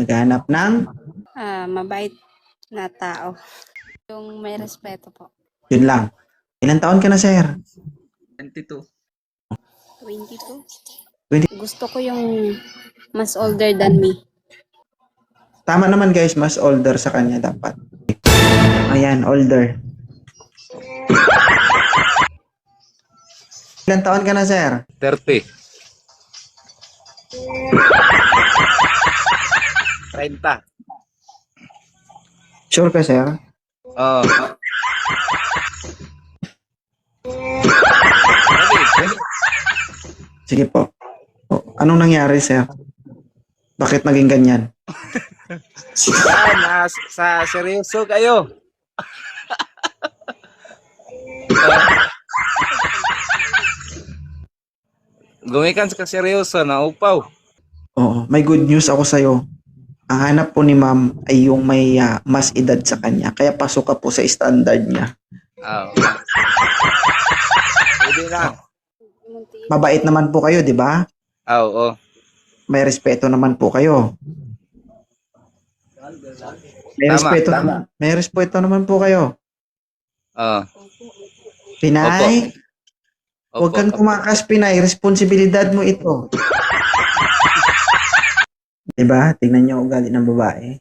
Naghahanap ng, Mabait na tao. Yung may respeto po. yun lang. Ilang taon ka na, sir? 22. 22. 20. Gusto ko yung mas older than me. Tama naman guys, mas older sa kanya dapat. Ayan, older. Ilang taon ka na, sir? 30. 30. Sure ka, sir? Oh. Ready? Sige po. O, anong nangyari, sir? Bakit naging ganyan? Yan, sa seryoso kayo. Gumikan sa seryoso na upaw. Oo, may good news ako sa'yo. Ang hanap po ni ma'am ay yung may mas edad sa kanya. Kaya pasok ka po sa standard niya. Oh. Pwede na. Mabait naman po kayo, di ba? Oo. May respeto naman po kayo. May Tama, respeto tama. naman. May respeto naman po kayo. Oh. Pinay, huwag Opo. kang tumakas, Pinay. Responsibilidad mo ito. Diba? Tingnan niyo ugali ng babae.